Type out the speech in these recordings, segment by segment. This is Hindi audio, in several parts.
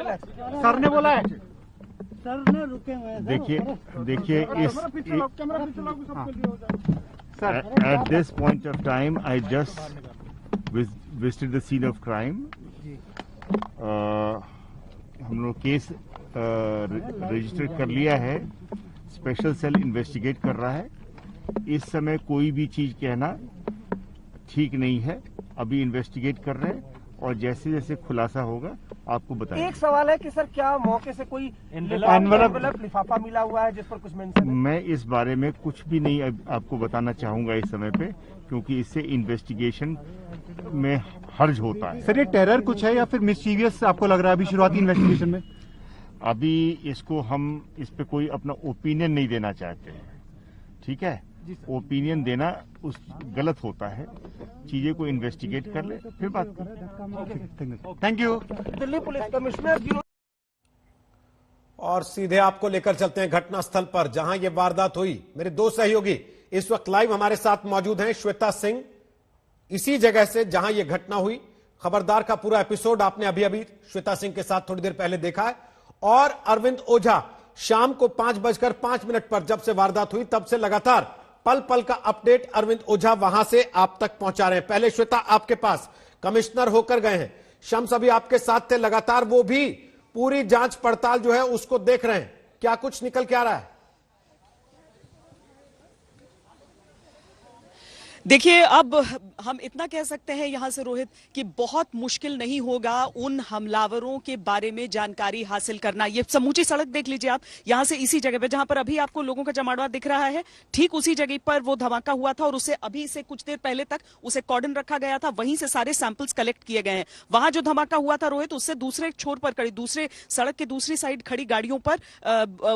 सर ने बोला है, सर ने रुके हुए हैं। देखिए at this point of time I just visited the scene of crime. हम लोग केस रजिस्टर कर लिया है, स्पेशल सेल इन्वेस्टिगेट कर रहा है। इस समय कोई भी चीज कहना ठीक नहीं है, अभी इन्वेस्टिगेट कर रहे हैं और जैसे जैसे खुलासा होगा आपको बताएंगे। एक सवाल है कि सर क्या मौके से कोई एनवेलप लिफाफा मिला हुआ है जिस पर कुछ मेंशन है? मैं इस बारे में कुछ भी नहीं आपको बताना चाहूंगा इस समय पे, क्योंकि इससे इन्वेस्टिगेशन में हर्ज होता है। सर ये टेरर कुछ है या फिर मिसचीवियस आपको लग रहा है अभी शुरुआती इन्वेस्टिगेशन में? अभी इसको हम इस पे कोई अपना ओपिनियन नहीं देना चाहते हैं, ठीक है? ओपिनियन देना गलत होता है, चीजें को इन्वेस्टिगेट कर ले फिर बात करें। Thank you. Delhi police commissioner. और सीधे आपको लेकर चलते हैं घटनास्थल पर जहां यह वारदात हुई। मेरे दो सहयोगी इस वक्त लाइव हमारे साथ मौजूद हैं। श्वेता सिंह इसी जगह से जहां यह घटना हुई, खबरदार का पूरा एपिसोड आपने अभी अभी श्वेता सिंह के साथ थोड़ी देर पहले देखा है। और अरविंद ओझा शाम को 5:05 पर जब से वारदात हुई तब से लगातार पल पल का अपडेट अरविंद ओझा वहां से आप तक पहुंचा रहे हैं। पहले श्वेता आपके पास कमिश्नर होकर गए हैं, शम्स अभी आपके साथ थे, लगातार वो भी पूरी जांच पड़ताल जो है उसको देख रहे हैं, क्या कुछ निकल के आ रहा है? देखिए, अब हम इतना कह सकते हैं यहां से रोहित कि बहुत मुश्किल नहीं होगा उन हमलावरों के बारे में जानकारी हासिल करना। ये समूची सड़क देख लीजिए आप, यहां से इसी जगह पे जहां पर अभी आपको लोगों का जमावड़ा दिख रहा है, ठीक उसी जगह पर वो धमाका हुआ था और उससे अभी से कुछ देर पहले तक उसे कॉर्डन रखा गया था, वहीं से सारे सैंपल्स कलेक्ट किए गए हैं। वहां जो धमाका हुआ था रोहित, उससे दूसरे छोर पर खड़ी, दूसरे सड़क के दूसरी साइड खड़ी गाड़ियों पर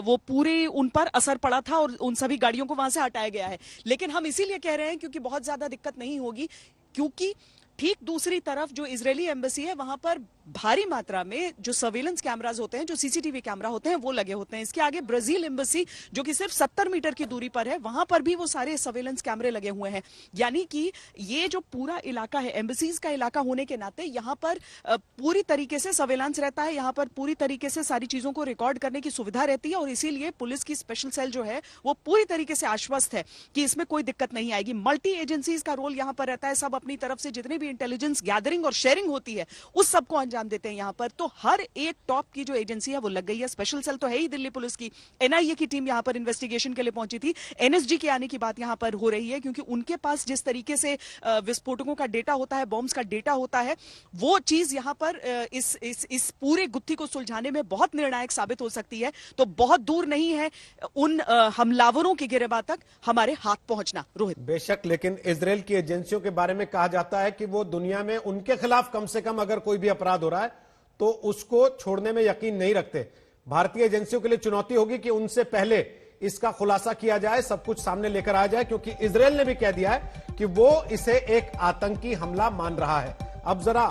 वो पूरी उन पर असर पड़ा था और उन सभी गाड़ियों को वहां से हटाया गया है। लेकिन हम इसीलिए कह रहे हैं क्योंकि बहुत ज्यादा दिक्कत नहीं होगी, क्योंकि ठीक दूसरी तरफ जो इजरायली एम्बेसी है वहां पर भारी मात्रा में जो सर्वेलेंस कैमरास होते हैं, जो सीसीटीवी कैमरा होते हैं, वो लगे होते हैं। इसके आगे ब्राजील एम्बेसी जो कि सिर्फ 70 मीटर की दूरी पर है, वहां पर भी वो सारे सर्वेलेंस कैमरे लगे हुए हैं। यानी कि ये जो पूरा इलाका है एम्बेसीज का इलाका होने के नाते यहाँ पर पूरी तरीके से सर्वेलेंस रहता है, यहाँ पर पूरी तरीके से सारी चीजों को रिकॉर्ड करने की सुविधा रहती है और इसीलिए पुलिस की स्पेशल सेल जो है वो पूरी तरीके से आश्वस्त है कि इसमें कोई दिक्कत नहीं आएगी। मल्टी एजेंसीज का रोल यहाँ पर रहता है, सब अपनी तरफ से जितनी भी इंटेलिजेंस गैदरिंग और शेयरिंग होती है उस सबको अंजाम देते हैं यहाँ पर। तो हर एक टॉप की जो एजेंसी है वो लग गई है। स्पेशल सेल तो है ही दिल्ली पुलिस की, एनआईए की टीम यहाँ पर इन्वेस्टिगेशन के लिए पहुंची थी, एनएसजी के आने की बात यहाँ पर हो रही है क्योंकि उनके पास जिस तरीके से विस्फोटकों का डेटा होता है, बॉम्ब्स का डेटा होता है, वो चीज यहाँ पर इस पूरे गुत्थी को सुलझाने में बहुत निर्णायक साबित हो सकती है। तो बहुत दूर नहीं है उन हमलावरों की गिरफ्तारी तक हमारे हाथ पहुंचना। रोहित बेशक, लेकिन इजराइल की एजेंसियों के बारे में कहा जाता है कि वो दुनिया में उनके खिलाफ कम से कम अगर कोई भी अपराध हो रहा है तो उसको छोड़ने में यकीन नहीं रखते। भारतीय एजेंसियों के लिए चुनौती होगी कि उनसे पहले इसका खुलासा किया जाए, सब कुछ सामने लेकर आ जाए, क्योंकि इजराइल ने भी कह दिया है कि वो इसे एक आतंकी हमला मान रहा है। अब जरा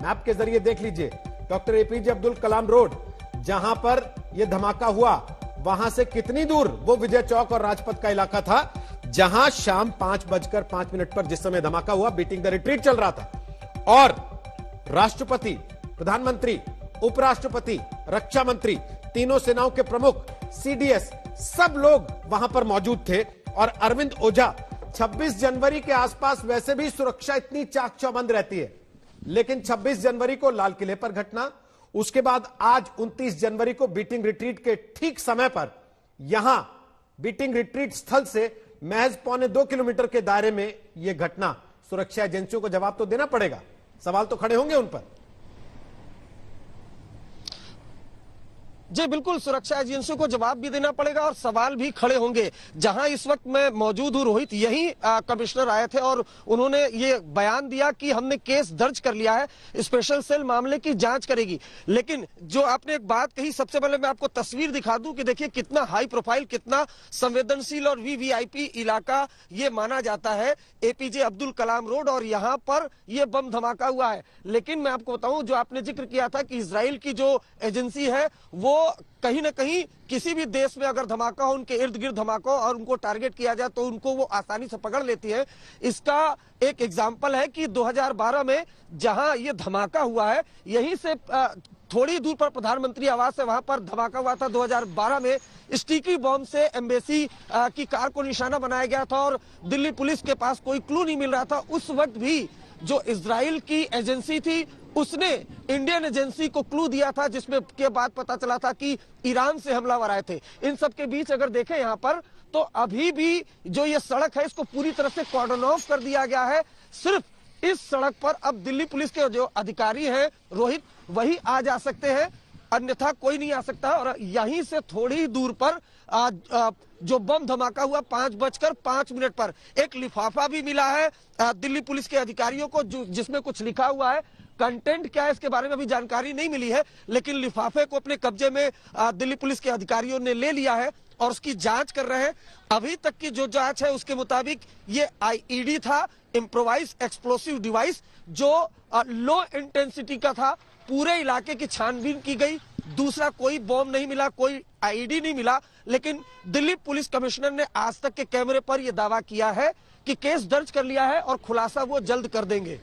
मैप के जरिए देख लीजिए, doctor APJ Abdul Kalam road जहां पर यह धमाका हुआ वहां से कितनी दूर वो विजय चौक और राजपथ का इलाका था जहां शाम 5:05 पर जिस समय धमाका हुआ बीटिंग द रिट्रीट चल रहा था और राष्ट्रपति, प्रधानमंत्री, उपराष्ट्रपति, रक्षा मंत्री, तीनों सेनाओं के प्रमुख, सीडीएस, सब लोग वहां पर मौजूद थे। और अरविंद ओझा, 26 जनवरी के आसपास वैसे भी सुरक्षा इतनी चाक चौबंद रहती है, लेकिन 26 जनवरी को लाल किले पर घटना, उसके बाद आज 29 जनवरी को बीटिंग रिट्रीट के ठीक समय पर यहां बीटिंग रिट्रीट स्थल से महज 1.25 किलोमीटर के दायरे में यह घटना। सुरक्षा एजेंसियों को जवाब तो देना पड़ेगा, सवाल तो खड़े होंगे उन पर। जी बिल्कुल, सुरक्षा एजेंसियों को जवाब भी देना पड़ेगा और सवाल भी खड़े होंगे। जहां इस वक्त मैं मौजूद हूं रोहित, यही कमिश्नर आए थे और उन्होंने ये बयान दिया कि हमने केस दर्ज कर लिया है, स्पेशल सेल मामले की जांच करेगी। लेकिन जो आपने एक बात कही, सबसे पहले मैं आपको तस्वीर दिखा दूं कि देखिए कितना हाई प्रोफाइल, कितना संवेदनशील और वीवीआईपी इलाका ये माना जाता है, एपीजे अब्दुल कलाम रोड, और यहाँ पर यह बम धमाका हुआ है। लेकिन मैं आपको बताऊं, जो आपने जिक्र किया था कि इजराइल की जो एजेंसी है वो वो कहीं ना कहीं किसी भी देश में अगर धमाका हो, उनके इर्द गिर्द धमाका हो और उनको टारगेट किया जाए तो उनको वो आसानी से पकड़ लेती है। इसका एक एग्जाम्पल है कि 2012 में जहां ये धमाका हुआ है, यहीं से थोड़ी दूर पर प्रधानमंत्री आवास है, वहां पर धमाका हुआ था 2012 में। स्टिकी बॉम्ब से एम्बेसी की कार को निशाना बनाया गया था और दिल्ली पुलिस के पास कोई क्लू नहीं मिल रहा था। उस वक्त भी जो इजराइल की एजेंसी थी उसने इंडियन एजेंसी को क्लू दिया था, जिसमें के बाद पता चला था कि ईरान से हमलावर आए थे। इन सब के बीच अगर देखें यहाँ पर तो अभी भी जो ये सड़क है इसको पूरी तरह से कॉर्डन ऑफ कर दिया गया है। सिर्फ इस सड़क पर अब दिल्ली पुलिस के जो अधिकारी हैं रोहित, वही आ जा सकते हैं, अन्यथा कोई नहीं आ सकता। और यहीं से थोड़ी दूर पर जो बम धमाका हुआ 5:05 पर एक लिफाफा भी मिला है दिल्ली पुलिस के अधिकारियों को, जिसमें कुछ लिखा हुआ है। कंटेंट क्या है इसके बारे में अभी जानकारी नहीं मिली है, लेकिन लिफाफे को अपने कब्जे में दिल्ली पुलिस के अधिकारियों ने ले लिया है और उसकी जांच कर रहे हैं। अभी तक की जो जांच है उसके मुताबिक ये आईईडी था, इम्प्रोवाइज एक्सप्लोसिव डिवाइस, जो लो इंटेंसिटी का था। पूरे इलाके की छानबीन की गई, दूसरा कोई बॉम्ब नहीं मिला, कोई आईईडी नहीं मिला। लेकिन दिल्ली पुलिस कमिश्नर ने आज तक के कैमरे पर यह दावा किया है कि केस दर्ज कर लिया है और खुलासा वो जल्द कर देंगे।